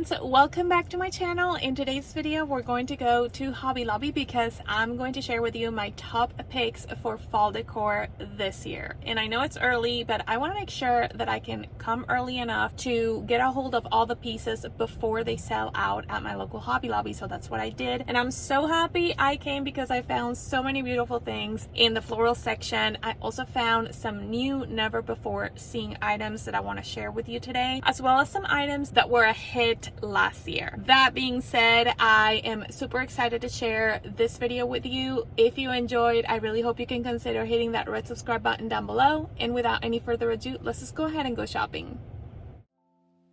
friends, welcome back to my channel. In today's video we're going to go to Hobby Lobby because I'm going to share with you my top picks for fall decor this year. And I know it's early, but I want to make sure that I can come early enough to get a hold of all the pieces before they sell out at my local Hobby Lobby. So that's what I did, and I'm so happy I came because I found so many beautiful things in the floral section. I also found some new, never before seen items that I want to share with you today, as well as some items that were a hit last year. That being said, I am super excited to share this video with you. If you enjoyed, I really hope you can consider hitting that red subscribe button down below. And without any further ado, let's just go ahead and go shopping.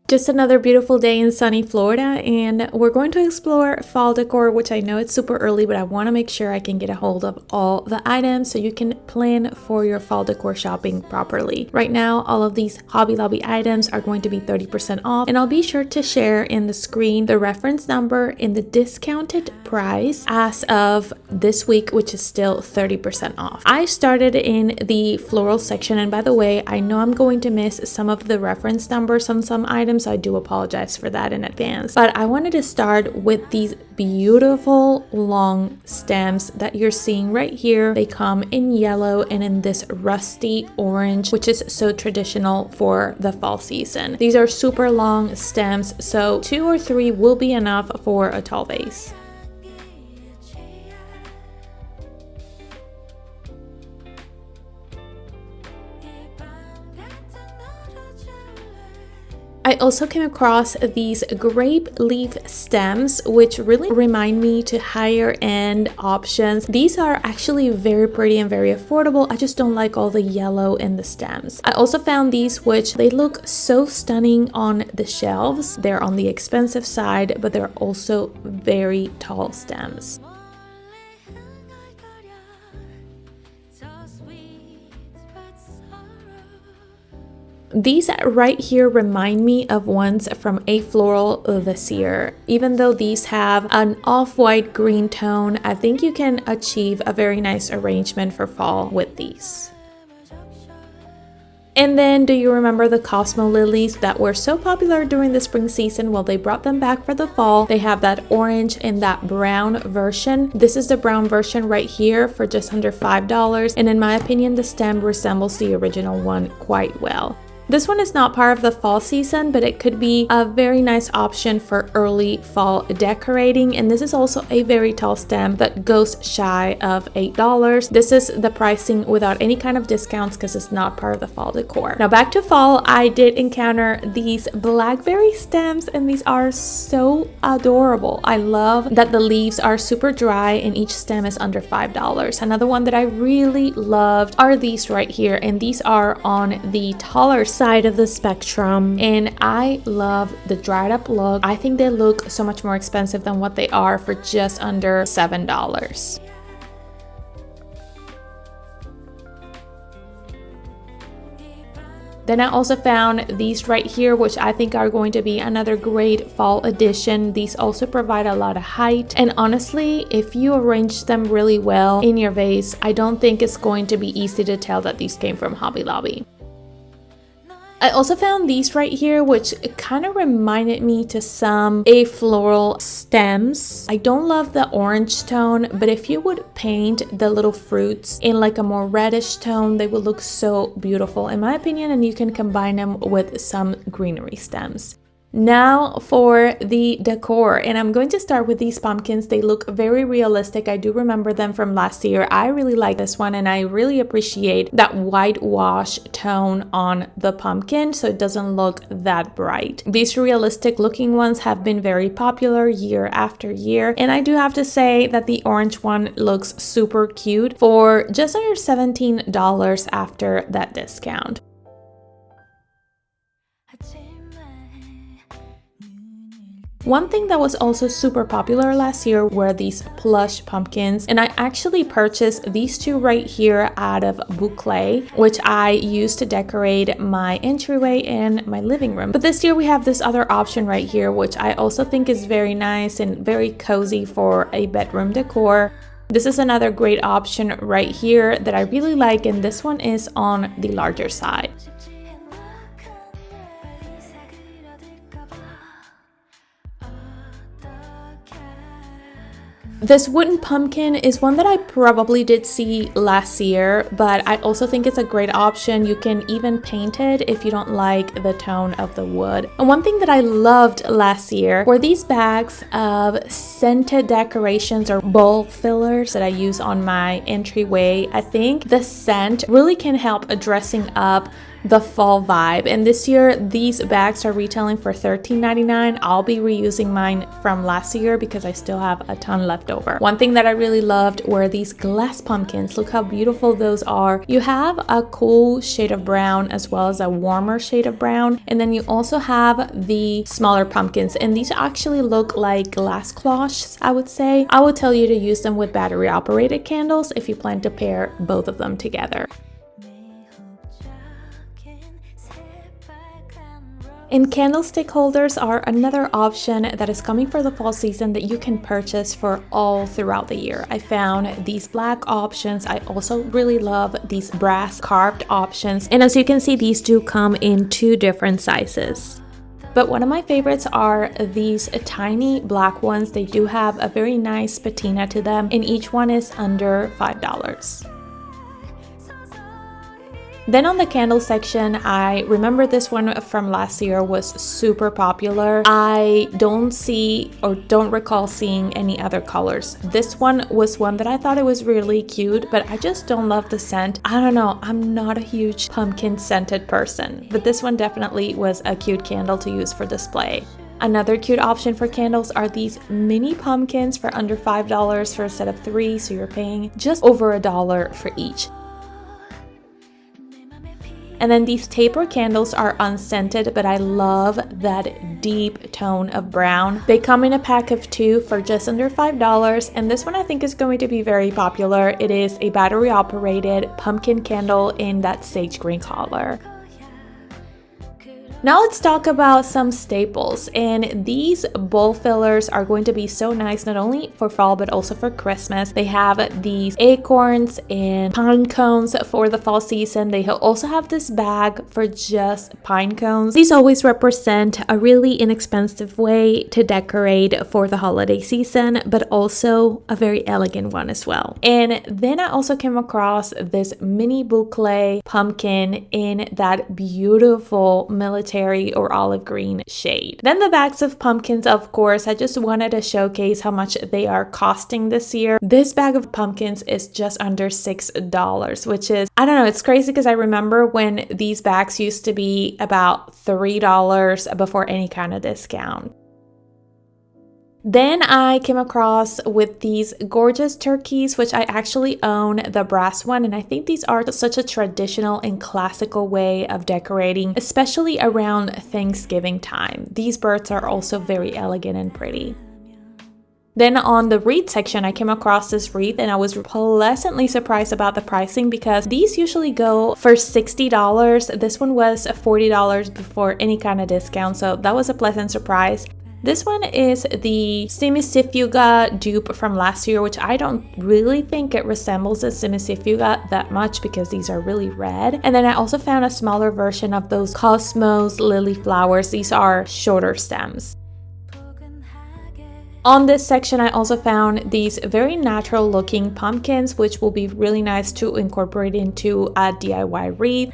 Just another beautiful day in sunny Florida, and we're going to explore fall decor, which I know it's super early, but I want to make sure I can get a hold of all the items so you can plan for your fall decor shopping properly. Right now, all of these Hobby Lobby items are going to be 30% off, and I'll be sure to share in the screen the reference number and the discounted price as of this week, which is still 30% off. I started in the floral section, and by the way, I know I'm going to miss some of the reference numbers on some items, so I do apologize for that in advance. But I wanted to start with these beautiful long stems that you're seeing right here. They come in yellow and in this rusty orange, which is so traditional for the fall season. These are super long stems, so 2 or 3 will be enough for a tall vase. I also came across these grape leaf stems, which really remind me to higher end options. These are actually very pretty and very affordable. I just don't like all the yellow in the stems. I also found these, which they look so stunning on the shelves. They're on the expensive side, but they're also very tall stems. These right here remind me of ones from a floral this year. Even though these have an off-white green tone, I think you can achieve a very nice arrangement for fall with these. And then, do you remember the Cosmo lilies that were so popular during the spring season? Well, they brought them back for the fall. They have that orange and that brown version. This is the brown version right here for just under $5. And in my opinion, the stem resembles the original one quite well. This one is not part of the fall season, but it could be a very nice option for early fall decorating. And this is also a very tall stem that goes shy of $8. This is the pricing without any kind of discounts because it's not part of the fall decor. Now back to fall, I did encounter these blackberry stems, and these are so adorable. I love that the leaves are super dry and each stem is under $5. Another one that I really loved are these right here, and these are on the taller side of the spectrum, and I love the dried up look. I think they look so much more expensive than what they are for just under $7. Then I also found these right here, which I think are going to be another great fall addition. These also provide a lot of height, and honestly, if you arrange them really well in your vase, I don't think it's going to be easy to tell that these came from Hobby Lobby. I also found these right here, which kind of reminded me to some a floral stems. I don't love the orange tone, but if you would paint the little fruits in like a more reddish tone, they would look so beautiful in my opinion, and you can combine them with some greenery stems. Now for the decor, and I'm going to start with these pumpkins. They look very realistic. I do remember them from last year. I really like this one, and I really appreciate that whitewash tone on the pumpkin so it doesn't look that bright. These realistic looking ones have been very popular year after year, and I do have to say that the orange one looks super cute for just under $17 after that discount. One thing that was also super popular last year were these plush pumpkins, and I actually purchased these two right here out of boucle, which I used to decorate my entryway and my living room. But this year we have this other option right here, which I also think is very nice and very cozy for a bedroom decor. This is another great option right here that I really like, and this one is on the larger side. This wooden pumpkin is one that I probably did see last year, but I also think it's a great option. You can even paint it if you don't like the tone of the wood. And one thing that I loved last year were these bags of scented decorations or bowl fillers that I use on my entryway. I think the scent really can help dressing up the fall vibe, and this year these bags are retailing for $13.99. I'll be reusing mine from last year because I still have a ton left over. One thing that I really loved were these glass pumpkins. Look how beautiful those are. You have a cool shade of brown as well as a warmer shade of brown, and then you also have the smaller pumpkins, and these actually look like glass cloches. I would say I would tell you to use them with battery operated candles if you plan to pair both of them together. And candlestick holders are another option that is coming for the fall season that you can purchase for all throughout the year. I found these black options. I also really love these brass carved options. And as you can see, these do come in 2 different sizes. But one of my favorites are these tiny black ones. They do have a very nice patina to them, and each one is under $5. Then on the candle section, I remember this one from last year was super popular. I don't recall seeing any other colors. This one was one that I thought it was really cute, but I just don't love the scent. I don't know, I'm not a huge pumpkin scented person, but this one definitely was a cute candle to use for display. Another cute option for candles are these mini pumpkins for under $5 for a set of 3, so you're paying just over $1 for each. And then these taper candles are unscented, but I love that deep tone of brown. They come in a pack of 2 for just under $5, and this one I think is going to be very popular. It is a battery operated pumpkin candle in that sage green color. Now let's talk about some staples, and these bowl fillers are going to be so nice not only for fall but also for Christmas. They have these acorns and pine cones for the fall season. They also have this bag for just pine cones. These always represent a really inexpensive way to decorate for the holiday season, but also a very elegant one as well. And then I also came across this mini boucle pumpkin in that beautiful military or olive green shade. Then the bags of pumpkins, of course, I just wanted to showcase how much they are costing this year. This bag of pumpkins is just under $6, which is, I don't know, it's crazy because I remember when these bags used to be about $3 before any kind of discount. Then I came across with these gorgeous turkeys, which I actually own the brass one, and I think these are such a traditional and classical way of decorating, especially around Thanksgiving time. These birds are also very elegant and pretty. Then on the wreath section, I came across this wreath and I was pleasantly surprised about the pricing because these usually go for $60. This one was $40 before any kind of discount, so that was a pleasant surprise. This one is the Simisifuga dupe from last year, which I don't really think it resembles the Simisifuga that much because these are really red. And then I also found a smaller version of those Cosmos lily flowers. These are shorter stems. On this section, I also found these very natural looking pumpkins, which will be really nice to incorporate into a DIY wreath.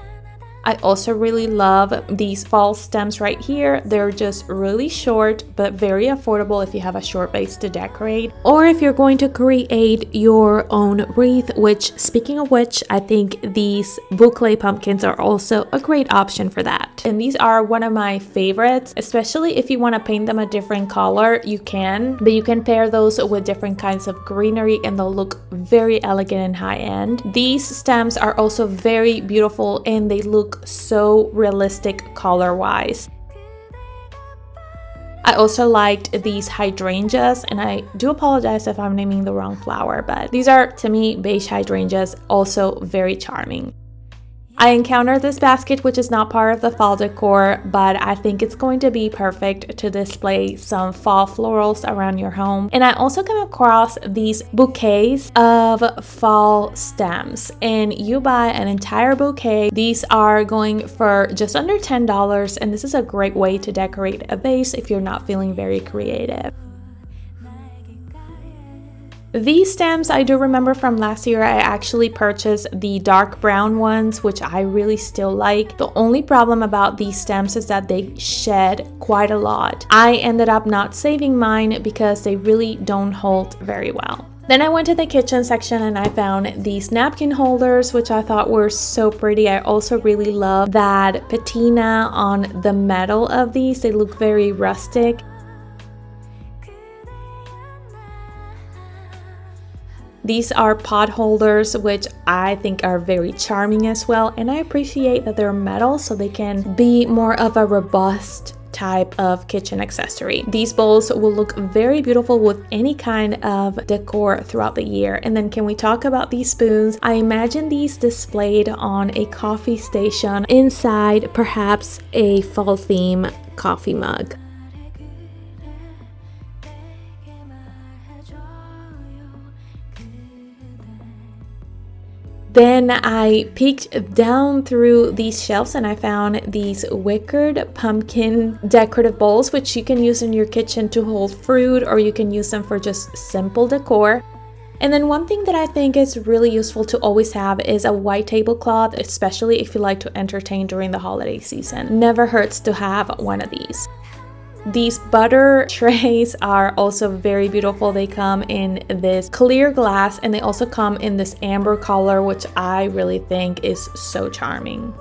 I also really love these fall stems right here. They're just really short but very affordable if you have a short base to decorate, or if you're going to create your own wreath, which, speaking of which, I think these boucle pumpkins are also a great option for that. And these are one of my favorites, especially if you want to paint them a different color. You can, but you can pair those with different kinds of greenery and they'll look very elegant and high-end. These stems are also very beautiful and they look so realistic color wise. I also liked these hydrangeas, and I do apologize if I'm naming the wrong flower, but these are, to me, beige hydrangeas, also very charming. I encountered this basket, which is not part of the fall decor, but I think it's going to be perfect to display some fall florals around your home. And I also came across these bouquets of fall stems, and you buy an entire bouquet. These are going for just under $10, and this is a great way to decorate a vase if you're not feeling very creative. These stems I do remember from last year. I actually purchased the dark brown ones, which I really still like. The only problem about these stems is that they shed quite a lot. I ended up not saving mine because they really don't hold very well. Then I went to the kitchen section and I found these napkin holders, which I thought were so pretty. I also really love that patina on the metal of these. They look very rustic. These are pot holders, which I think are very charming as well, and I appreciate that they're metal so they can be more of a robust type of kitchen accessory. These bowls will look very beautiful with any kind of decor throughout the year. And then can we talk about these spoons? I imagine these displayed on a coffee station inside perhaps a fall theme coffee mug. Then I peeked down through these shelves and I found these wickered pumpkin decorative bowls, which you can use in your kitchen to hold fruit, or you can use them for just simple decor. And then one thing that I think is really useful to always have is a white tablecloth, especially if you like to entertain during the holiday season. Never hurts to have one of these. These butter trays are also very beautiful. They come in this clear glass and they also come in this amber color, which I really think is so charming.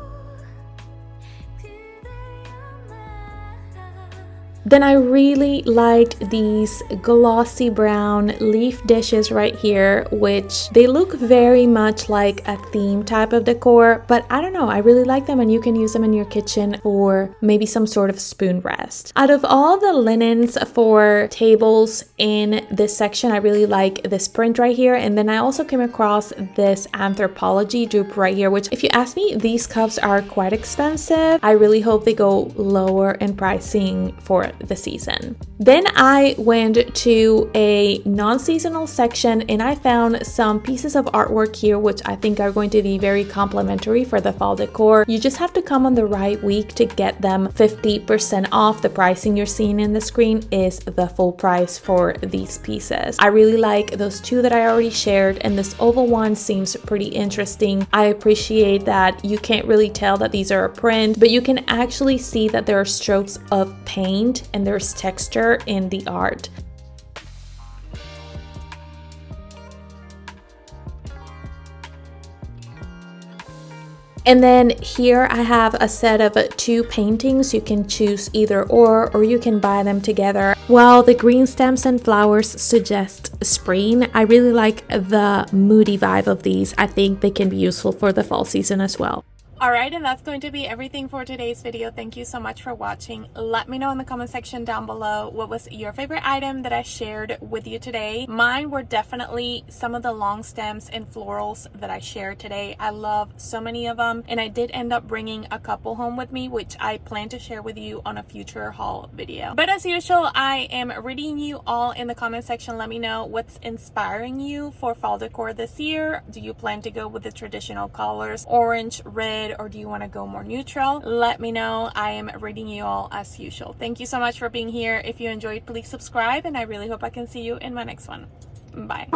Then I really liked these glossy brown leaf dishes right here, which they look very much like a theme type of decor, but I don't know, I really like them, and you can use them in your kitchen for maybe some sort of spoon rest. Out of all the linens for tables in this section, I really like this print right here, and then I also came across this Anthropology dupe right here, which if you ask me, these cups are quite expensive. I really hope they go lower in pricing for the season. Then I went to a non-seasonal section and I found some pieces of artwork here which I think are going to be very complimentary for the fall decor. You just have to come on the right week to get them 50% off. The pricing you're seeing in the screen is the full price for these pieces. I really like those two that I already shared, and this oval one seems pretty interesting. I appreciate that you can't really tell that these are a print, but you can actually see that there are strokes of paint and there's texture in the art. And then here I have a set of 2 paintings. You can choose either or you can buy them together. While the green stems and flowers suggest spring, I really like the moody vibe of these. I think they can be useful for the fall season as well. Alright, and that's going to be everything for today's video. Thank you so much for watching. Let me know in the comment section down below what was your favorite item that I shared with you today. Mine were definitely some of the long stems and florals that I shared today. I love so many of them, and I did end up bringing a couple home with me, which I plan to share with you on a future haul video. But as usual, I am reading you all in the comment section. Let me know what's inspiring you for fall decor this year. Do you plan to go with the traditional colors, orange, red, or do you want to go more neutral? Let me know. I am reading you all as usual. Thank you so much for being here. If you enjoyed, please subscribe, and I really hope I can see you in my next one. Bye.